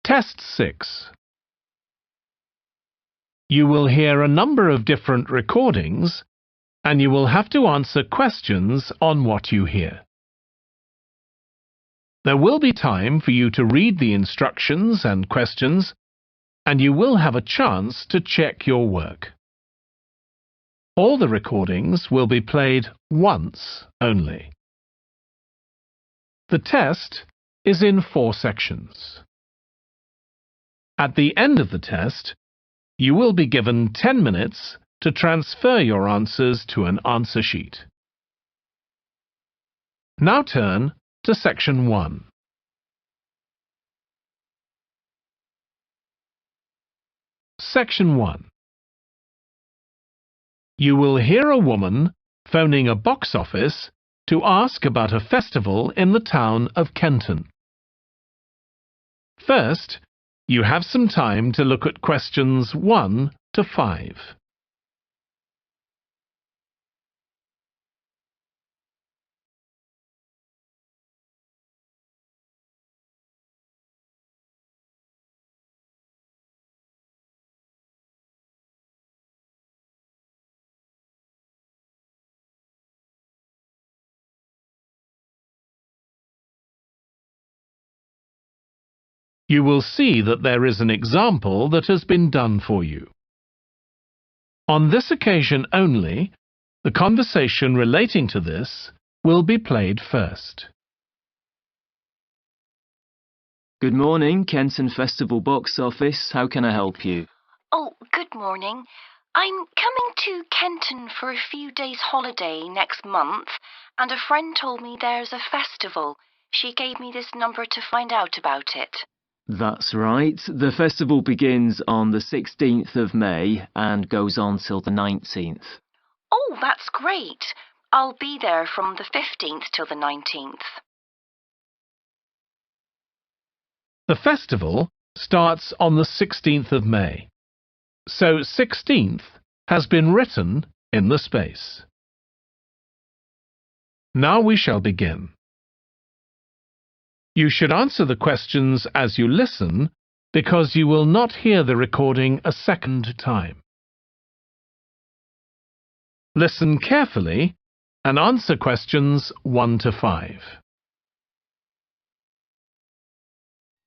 Test 6. You will hear a number of different recordings, and you will have to answer questions on what you hear. There will be time for you to read the instructions and questions, and you will have a chance to check your work. All the recordings will be played once only. The test is in 4 sections. At the end of the test, you will be given 10 minutes to transfer your answers to an answer sheet. Now turn to Section 1. Section 1. You will hear a woman phoning a box office to ask about a festival in the town of Kenton. First, you have some time to look at questions 1 to 5. You will see that there is an example that has been done for you. On this occasion only, the conversation relating to this will be played first. Good morning, Kenton Festival Box Office. How can I help you? Oh, good morning. I'm coming to Kenton for a few days holiday next month, and a friend told me there's a festival. She gave me this number to find out about it. That's right. The festival begins on the 16th of May and goes on till the 19th. Oh, that's great. I'll be there from the 15th till the 19th. The festival starts on the 16th of May, so 16th has been written in the space. Now we shall begin. You should answer the questions as you listen, because you will not hear the recording a second time. Listen carefully and answer questions 1 to 5.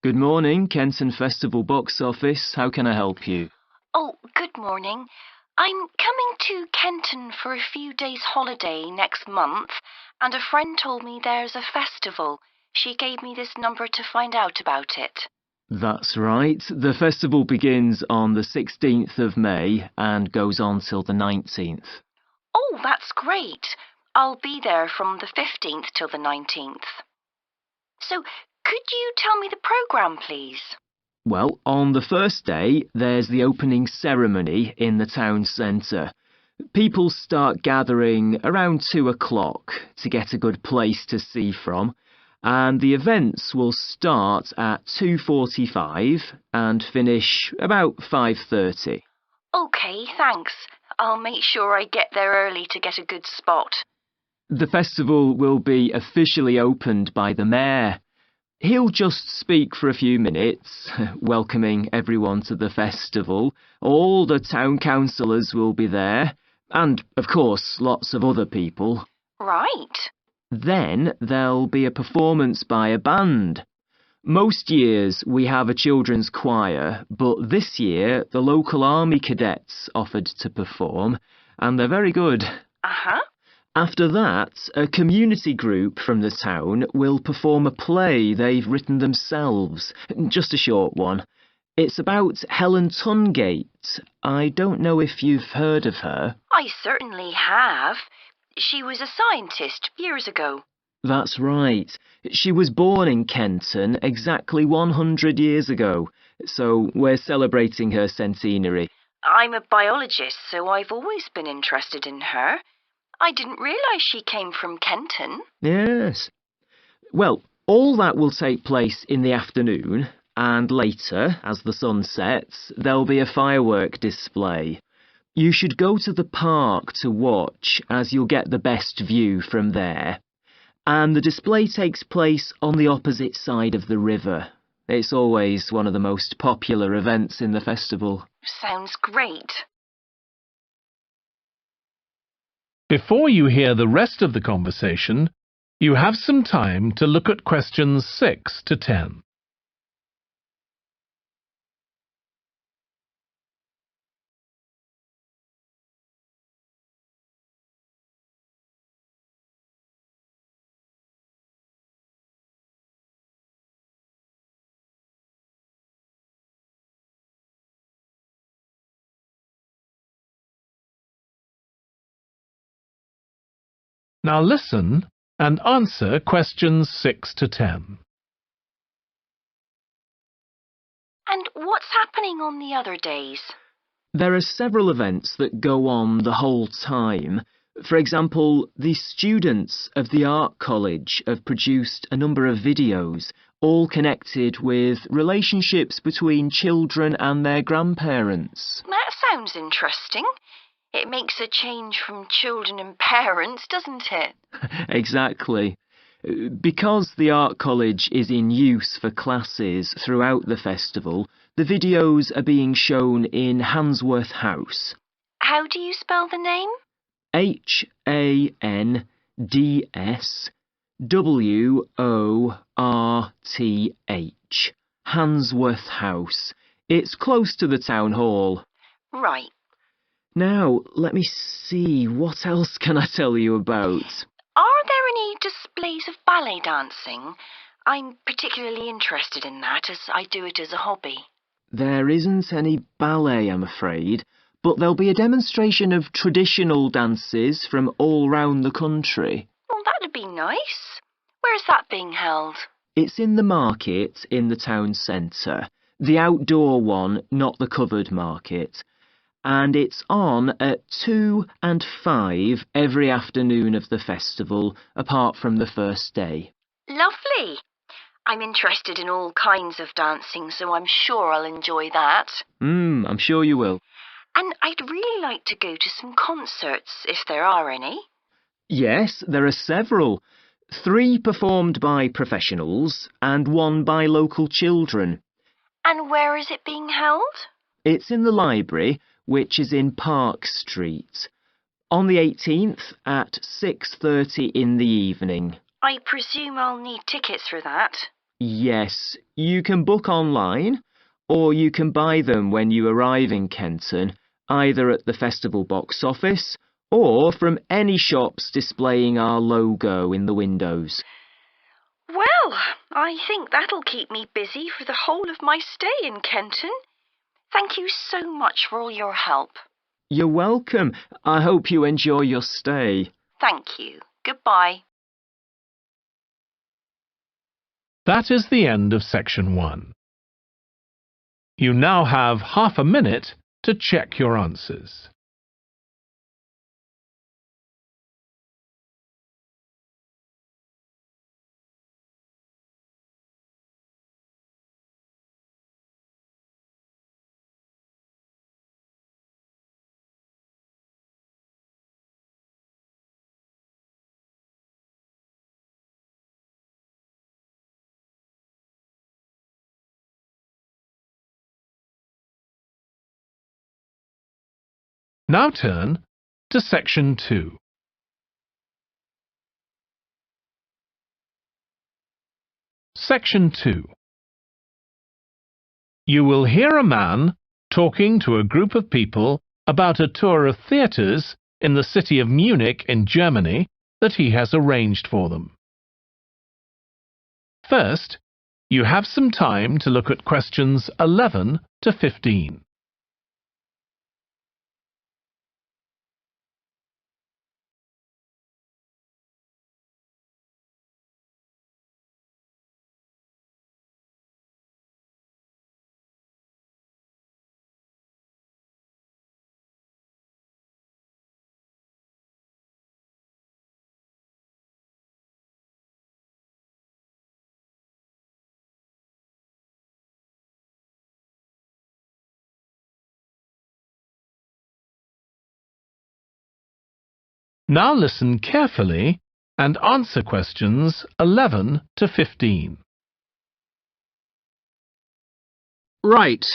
Good morning, Kenton Festival Box Office. How can I help you? Oh, good morning. I'm coming to Kenton for a few days holiday next month, and a friend told me there's a festival. She gave me this number to find out about it. That's right. The festival begins on the 16th of May and goes on till the 19th. Oh, that's great. I'll be there from the 15th till the 19th. So, could you tell me the programme, please? Well, on the first day, there's the opening ceremony in the town centre. People start gathering around 2 o'clock to get a good place to see from, and the events will start at 2:45 and finish about 5:30. OK, thanks. I'll make sure I get there early to get a good spot. The festival will be officially opened by the mayor. He'll just speak for a few minutes, welcoming everyone to the festival. All the town councillors will be there, and, of course, lots of other people. Right. Then there'll be a performance by a band. Most years we have a children's choir, but this year the local army cadets offered to perform, and they're very good. Uh-huh. After that, a community group from the town will perform a play they've written themselves, just a short one. It's about Helen Tungate. I don't know if you've heard of her. I certainly have. She was a scientist years ago. That's right. She was born in Kenton exactly 100 years ago, so we're celebrating her centenary. I'm a biologist, so I've always been interested in her. I didn't realise she came from Kenton. Yes. Well, all that will take place in the afternoon, and later, as the sun sets, there'll be a firework display. You should go to the park to watch, as you'll get the best view from there. And the display takes place on the opposite side of the river. It's always one of the most popular events in the festival. Sounds great. Before you hear the rest of the conversation, you have some time to look at questions 6 to 10. Now listen and answer questions 6 to 10. And what's happening on the other days? There are several events that go on the whole time. For example, the students of the art college have produced a number of videos, all connected with relationships between children and their grandparents. That sounds interesting. It makes a change from children and parents, doesn't it? Exactly. Because the art college is in use for classes throughout the festival, the videos are being shown in Handsworth House. How do you spell the name? Handsworth. Handsworth House. It's close to the town hall. Right. Now, let me see, what else can I tell you about? Are there any displays of ballet dancing? I'm particularly interested in that, as I do it as a hobby. There isn't any ballet, I'm afraid, but there'll be a demonstration of traditional dances from all round the country. Well, that'd be nice. Where's that being held? It's in the market in the town centre. The outdoor one, not the covered market. And it's on at 2 and 5 every afternoon of the festival, apart from the first day. Lovely. I'm interested in all kinds of dancing, so I'm sure I'll enjoy that. I'm sure you will. And I'd really like to go to some concerts, if there are any. Yes, there are several. 3 performed by professionals and 1 by local children. And where is it being held? It's in the library, which is in Park Street, on the 18th at 6:30 in the evening. I presume I'll need tickets for that. Yes, you can book online, or you can buy them when you arrive in Kenton, either at the festival box office or from any shops displaying our logo in the windows. Well, I think that'll keep me busy for the whole of my stay in Kenton. Thank you so much for all your help. You're welcome. I hope you enjoy your stay. Thank you. Goodbye. That is the end of section 1. You now have half a minute to check your answers. Now turn to section 2. Section 2. You will hear a man talking to a group of people about a tour of theatres in the city of Munich in Germany that he has arranged for them. First, you have some time to look at questions 11 to 15. Now listen carefully and answer questions 11 to 15. Right.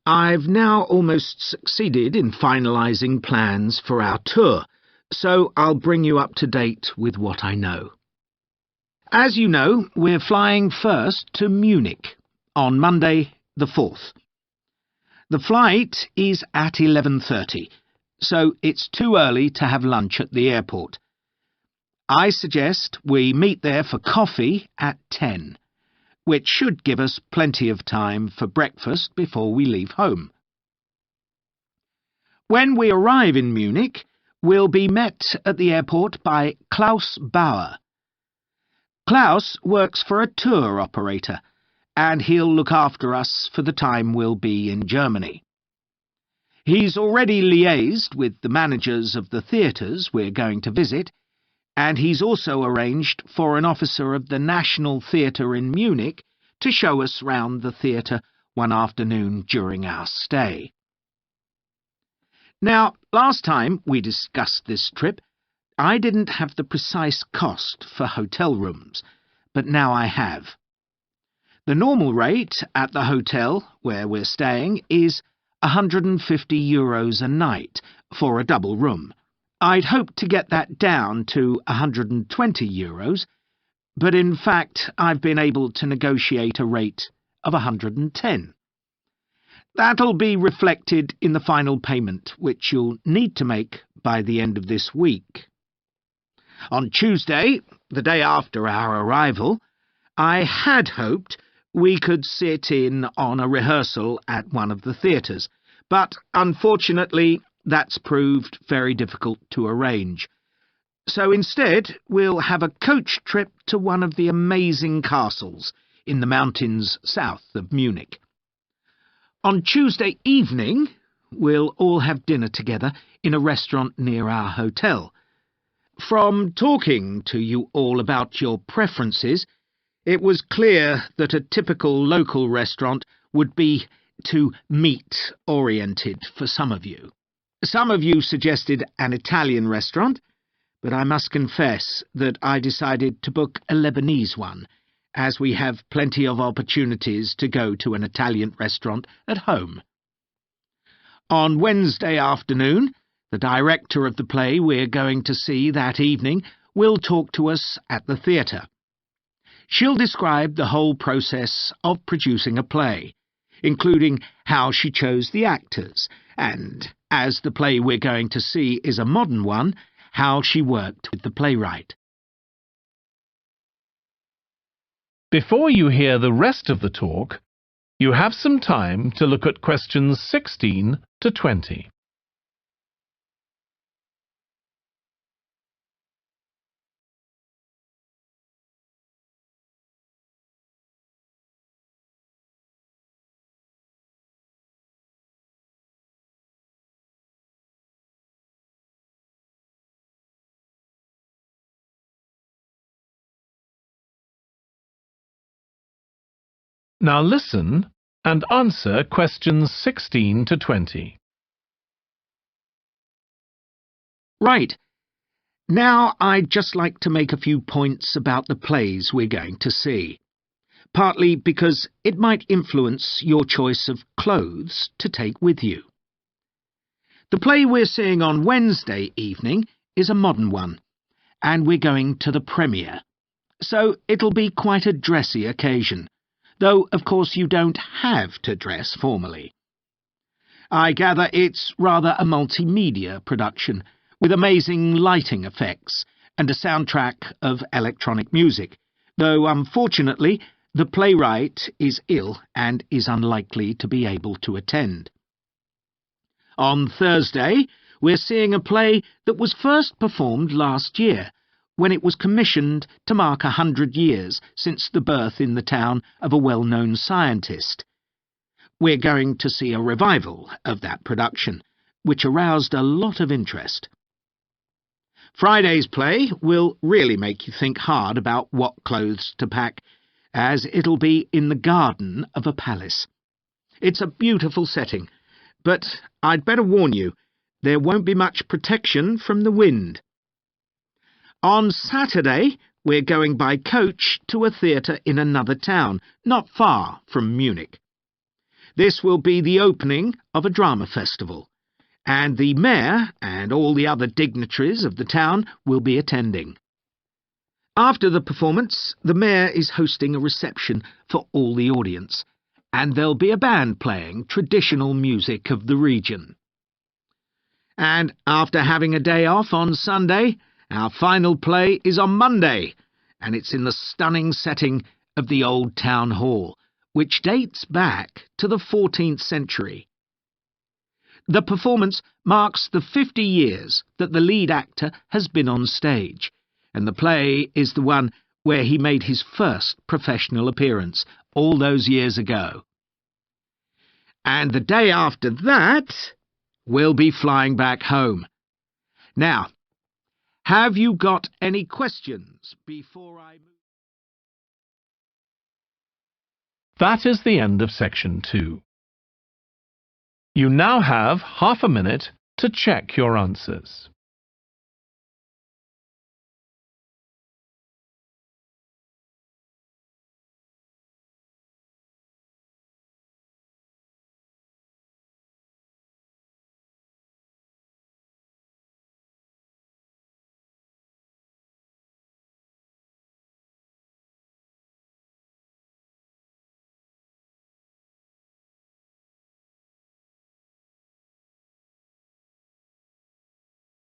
I've now almost succeeded in finalising plans for our tour, so I'll bring you up to date with what I know. As you know, we're flying first to Munich on Monday the 4th. The flight is at 11:30, so it's too early to have lunch at the airport. I suggest we meet there for coffee at 10, which should give us plenty of time for breakfast before we leave home. When we arrive in Munich, we'll be met at the airport by Klaus Bauer. Klaus works for a tour operator, and he'll look after us for the time we'll be in Germany. He's already liaised with the managers of the theatres we're going to visit, and he's also arranged for an officer of the National Theatre in Munich to show us round the theatre one afternoon during our stay. Now, last time we discussed this trip, I didn't have the precise cost for hotel rooms, but now I have. The normal rate at the hotel where we're staying is €150 a night for a double room. I'd hoped to get that down to €120, but in fact I've been able to negotiate a rate of €110. That'll be reflected in the final payment, which you'll need to make by the end of this week. On Tuesday, the day after our arrival, I had hoped we could sit in on a rehearsal at one of the theatres, but unfortunately that's proved very difficult to arrange. So instead, we'll have a coach trip to one of the amazing castles in the mountains south of Munich. On Tuesday evening, we'll all have dinner together in a restaurant near our hotel. From talking to you all about your preferences, it was clear that a typical local restaurant would be too meat-oriented for some of you. Some of you suggested an Italian restaurant, but I must confess that I decided to book a Lebanese one, as we have plenty of opportunities to go to an Italian restaurant at home. On Wednesday afternoon, the director of the play we're going to see that evening will talk to us at the theatre. She'll describe the whole process of producing a play, including how she chose the actors, and, as the play we're going to see is a modern one, how she worked with the playwright. Before you hear the rest of the talk, you have some time to look at questions 16 to 20. Now listen and answer questions 16 to 20. Right. Now I'd just like to make a few points about the plays we're going to see, partly because it might influence your choice of clothes to take with you. The play we're seeing on Wednesday evening is a modern one, and we're going to the premiere, so it'll be quite a dressy occasion, though of course you don't have to dress formally. I gather it's rather a multimedia production, with amazing lighting effects and a soundtrack of electronic music, though unfortunately the playwright is ill and is unlikely to be able to attend. On Thursday, we're seeing a play that was first performed last year, when it was commissioned to mark 100 years since the birth in the town of a well-known scientist. We're going to see a revival of that production, which aroused a lot of interest. Friday's play will really make you think hard about what clothes to pack, as it'll be in the garden of a palace. It's a beautiful setting, but I'd better warn you, there won't be much protection from the wind. On Saturday, we're going by coach to a theatre in another town, not far from Munich. This will be the opening of a drama festival, and the mayor and all the other dignitaries of the town will be attending. After the performance, the mayor is hosting a reception for all the audience, and there'll be a band playing traditional music of the region. And after having a day off on Sunday, our final play is on Monday, and it's in the stunning setting of the old town hall, which dates back to the 14th century. The performance marks the 50 years that the lead actor has been on stage, and the play is the one where he made his first professional appearance all those years ago. And the day after that, we'll be flying back home. Now, have you got any questions before I move? That is the end of section 2. You now have half a minute to check your answers.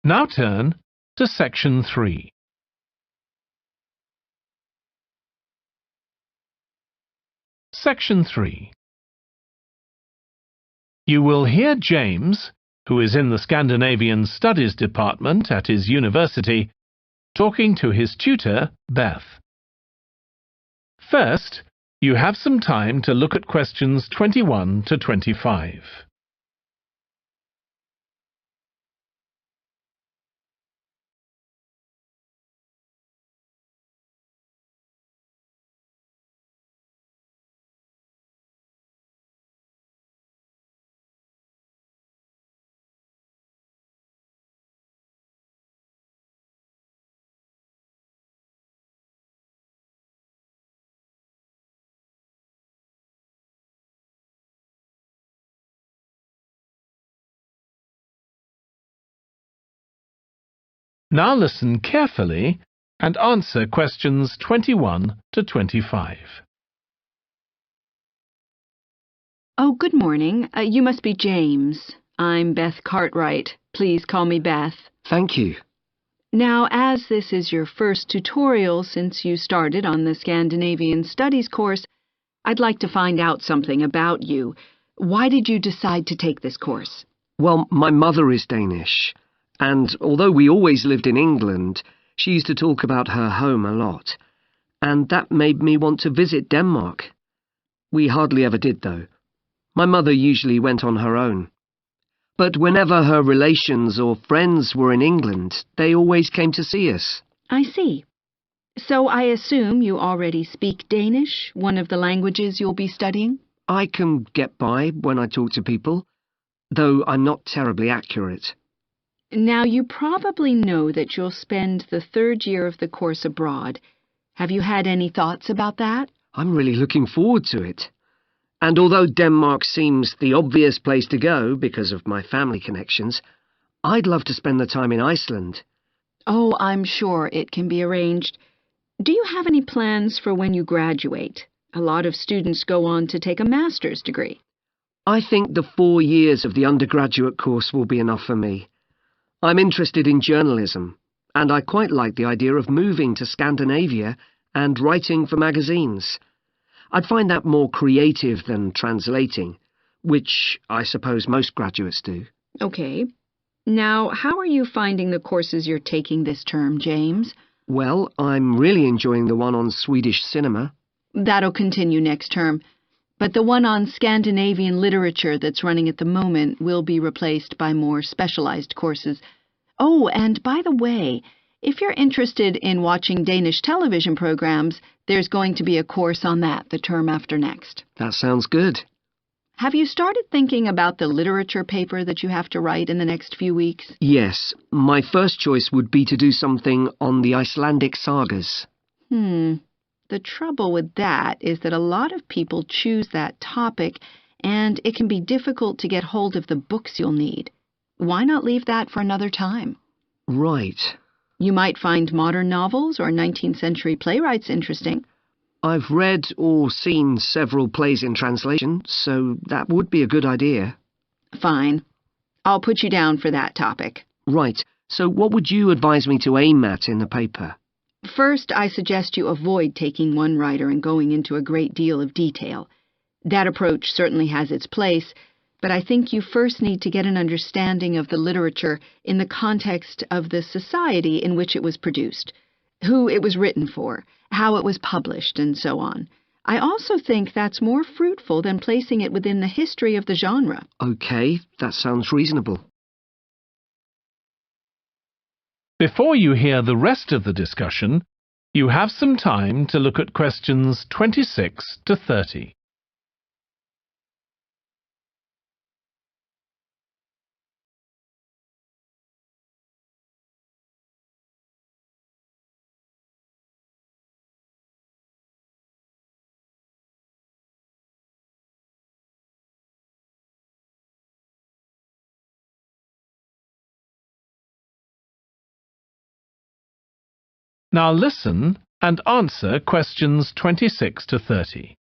Now turn to section 3. Section 3. You will hear James, who is in the Scandinavian Studies department at his university, talking to his tutor, Beth. First, you have some time to look at questions 21 to 25. Now listen carefully and answer questions 21 to 25. Oh, good morning. You must be James. I'm Beth Cartwright. Please call me Beth. Thank you. Now, as this is your first tutorial since you started on the Scandinavian Studies course, I'd like to find out something about you. Why did you decide to take this course? Well, my mother is Danish, and although we always lived in England, she used to talk about her home a lot, and that made me want to visit Denmark. We hardly ever did, though. My mother usually went on her own. But whenever her relations or friends were in England, they always came to see us. I see. So I assume you already speak Danish, one of the languages you'll be studying? I can get by when I talk to people, though I'm not terribly accurate. Now, you probably know that you'll spend the third year of the course abroad. Have you had any thoughts about that? I'm really looking forward to it. And although Denmark seems the obvious place to go because of my family connections, I'd love to spend the time in Iceland. Oh, I'm sure it can be arranged. Do you have any plans for when you graduate? A lot of students go on to take a master's degree. I think the 4 years of the undergraduate course will be enough for me. I'm interested in journalism, and I quite like the idea of moving to Scandinavia and writing for magazines. I'd find that more creative than translating, which I suppose most graduates do. Okay. Now, how are you finding the courses you're taking this term, James? Well, I'm really enjoying the one on Swedish cinema. That'll continue next term. But the one on Scandinavian literature that's running at the moment will be replaced by more specialized courses. Oh, and by the way, if you're interested in watching Danish television programs, there's going to be a course on that the term after next. That sounds good. Have you started thinking about the literature paper that you have to write in the next few weeks? Yes, my first choice would be to do something on the Icelandic sagas. The trouble with that is that a lot of people choose that topic and it can be difficult to get hold of the books you'll need. Why not leave that for another time? Right. You might find modern novels or 19th century playwrights interesting. I've read or seen several plays in translation, so that would be a good idea. Fine. I'll put you down for that topic. Right. So what would you advise me to aim at in the paper? First, I suggest you avoid taking one writer and going into a great deal of detail. That approach certainly has its place, but I think you first need to get an understanding of the literature in the context of the society in which it was produced, who it was written for, how it was published, and so on. I also think that's more fruitful than placing it within the history of the genre. Okay, that sounds reasonable. Before you hear the rest of the discussion, you have some time to look at questions 26 to 30. Now listen and answer questions 26 to 30.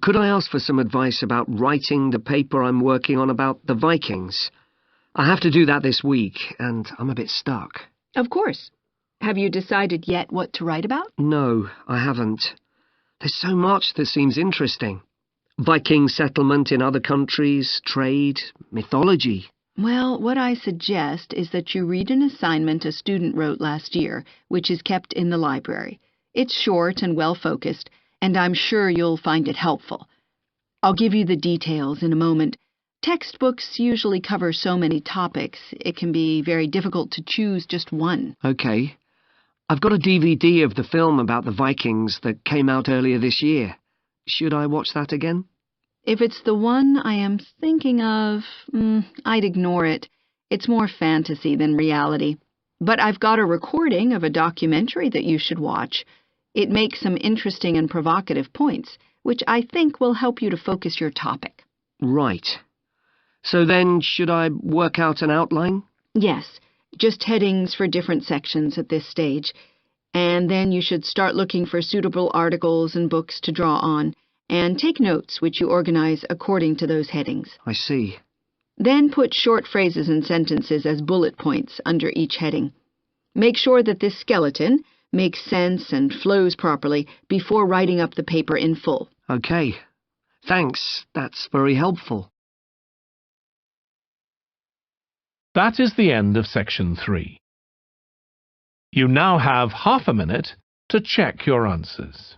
Could I ask for some advice about writing the paper I'm working on about the Vikings? I have to do that this week, and I'm a bit stuck. Of course. Have you decided yet what to write about? No, I haven't. There's so much that seems interesting. Viking settlement in other countries, trade, mythology. Well, what I suggest is that you read an assignment a student wrote last year, which is kept in the library. It's short and well-focused, and I'm sure you'll find it helpful. I'll give you the details in a moment. Textbooks usually cover so many topics, it can be very difficult to choose just one. Okay. I've got a DVD of the film about the Vikings that came out earlier this year. Should I watch that again? If it's the one I am thinking of, I'd ignore it. It's more fantasy than reality. But I've got a recording of a documentary that you should watch. It makes some interesting and provocative points, which I think will help you to focus your topic. Right. So then, should I work out an outline? Yes, just headings for different sections at this stage. And then you should start looking for suitable articles and books to draw on, and take notes which you organize according to those headings. I see. Then put short phrases and sentences as bullet points under each heading. Make sure that this skeleton makes sense and flows properly before writing up the paper in full. Okay. Thanks. That's very helpful. That is the end of section 3. You now have half a minute to check your answers.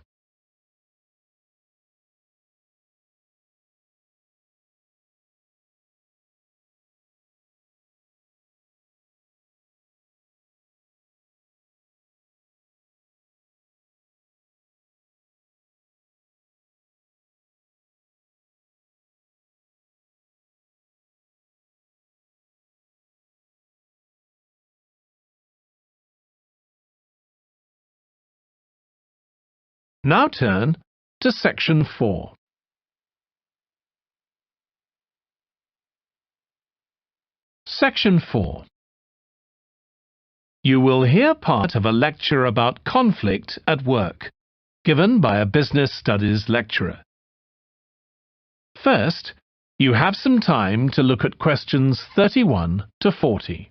Now turn to section 4. Section 4. You will hear part of a lecture about conflict at work, given by a business studies lecturer. First, you have some time to look at questions 31 to 40.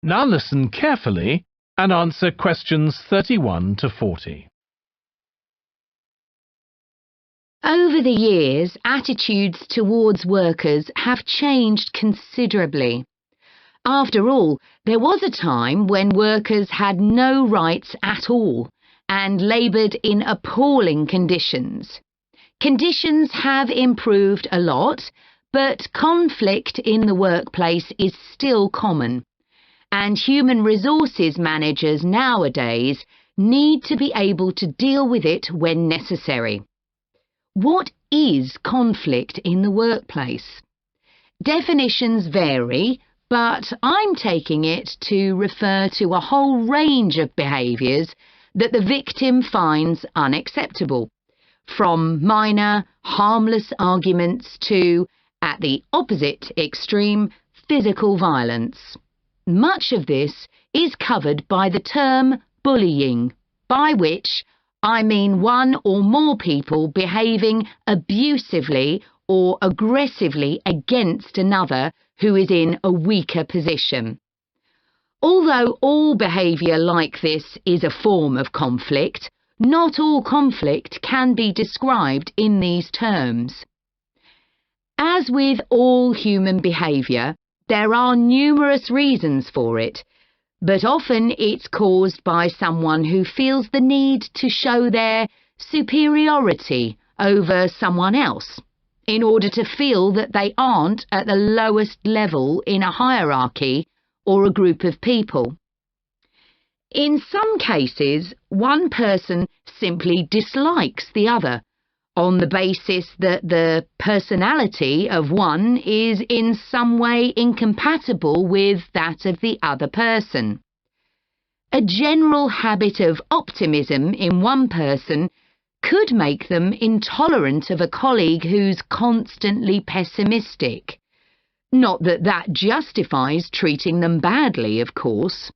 Now listen carefully and answer questions 31 to 40. Over the years, attitudes towards workers have changed considerably. After all, there was a time when workers had no rights at all and laboured in appalling conditions. Conditions have improved a lot, but conflict in the workplace is still common, and human resources managers nowadays need to be able to deal with it when necessary. What is conflict in the workplace? Definitions vary, but I'm taking it to refer to a whole range of behaviours that the victim finds unacceptable, from minor, harmless arguments to, at the opposite extreme, physical violence. Much of this is covered by the term bullying, by which I mean one or more people behaving abusively or aggressively against another who is in a weaker position. Although all behaviour like this is a form of conflict, not all conflict can be described in these terms. As with all human behaviour, there are numerous reasons for it, but often it's caused by someone who feels the need to show their superiority over someone else, in order to feel that they aren't at the lowest level in a hierarchy or a group of people. In some cases, one person simply dislikes the other, on the basis that the personality of one is in some way incompatible with that of the other person. A general habit of optimism in one person could make them intolerant of a colleague who's constantly pessimistic. Not that that justifies treating them badly, of course.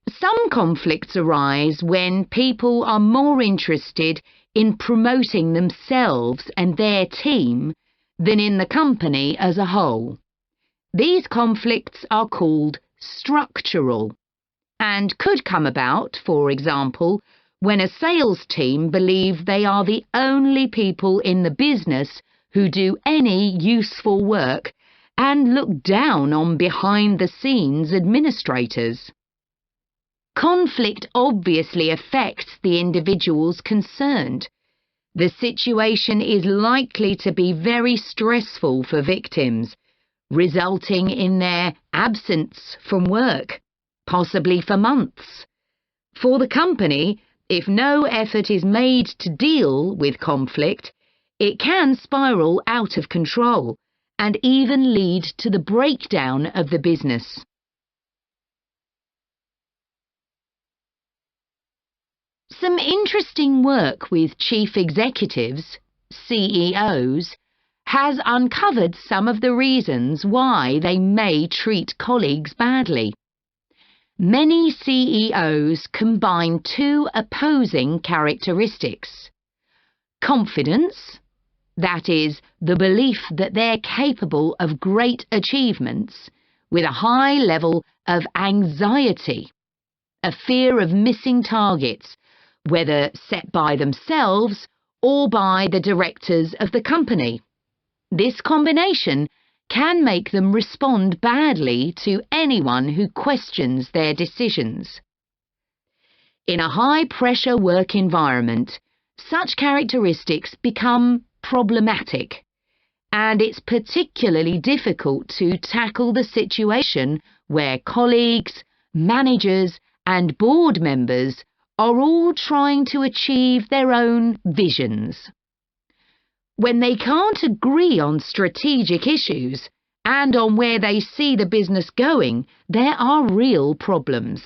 Some conflicts arise when people are more interested in promoting themselves and their team than in the company as a whole. These conflicts are called structural and could come about, for example, when a sales team believe they are the only people in the business who do any useful work and look down on behind-the-scenes administrators. Conflict obviously affects the individuals concerned. The situation is likely to be very stressful for victims, resulting in their absence from work, possibly for months. For the company, if no effort is made to deal with conflict, it can spiral out of control and even lead to the breakdown of the business. Some interesting work with chief executives, CEOs, has uncovered some of the reasons why they may treat colleagues badly. Many CEOs combine two opposing characteristics: confidence, that is, the belief that they're capable of great achievements, with a high level of anxiety, a fear of missing targets, whether set by themselves or by the directors of the company. This combination can make them respond badly to anyone who questions their decisions. In a high-pressure work environment, such characteristics become problematic, and it's particularly difficult to tackle the situation where colleagues, managers, and board members are all trying to achieve their own visions. When they can't agree on strategic issues and on where they see the business going, there are real problems.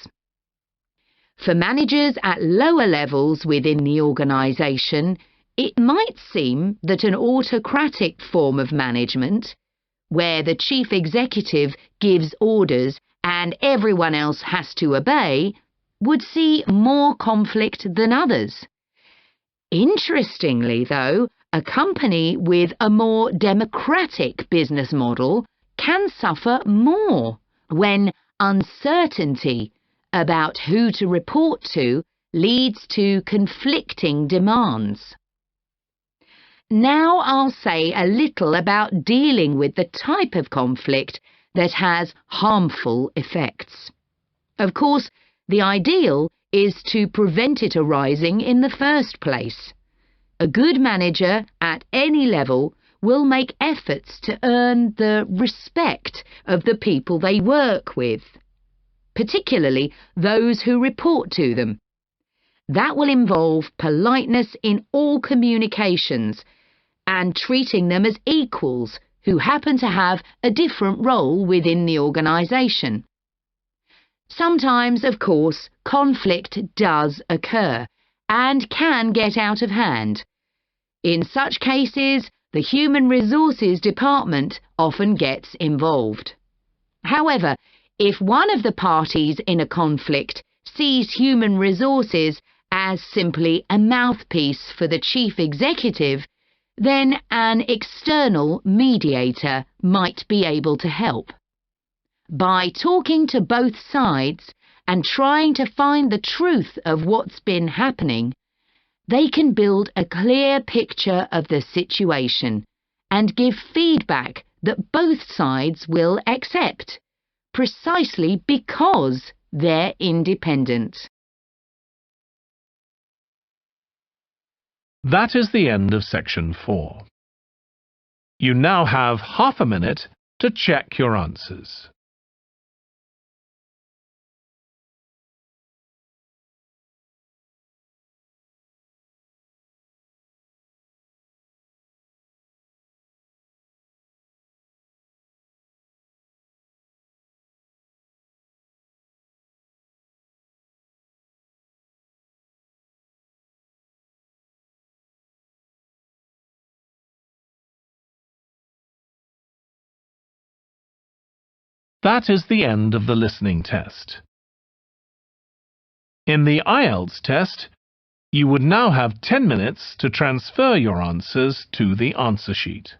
For managers at lower levels within the organisation, it might seem that an autocratic form of management, where the chief executive gives orders and everyone else has to obey, would see more conflict than others. Interestingly, though, a company with a more democratic business model can suffer more when uncertainty about who to report to leads to conflicting demands. Now I'll say a little about dealing with the type of conflict that has harmful effects. Of course, the ideal is to prevent it arising in the first place. A good manager at any level will make efforts to earn the respect of the people they work with, particularly those who report to them. That will involve politeness in all communications and treating them as equals who happen to have a different role within the organisation. Sometimes, of course, conflict does occur and can get out of hand. In such cases, the Human Resources Department often gets involved. However, if one of the parties in a conflict sees human resources as simply a mouthpiece for the chief executive, then an external mediator might be able to help. By talking to both sides and trying to find the truth of what's been happening, they can build a clear picture of the situation and give feedback that both sides will accept, precisely because they're independent. That is the end of section 4. You now have half a minute to check your answers. That is the end of the listening test. In the IELTS test, you would now have 10 minutes to transfer your answers to the answer sheet.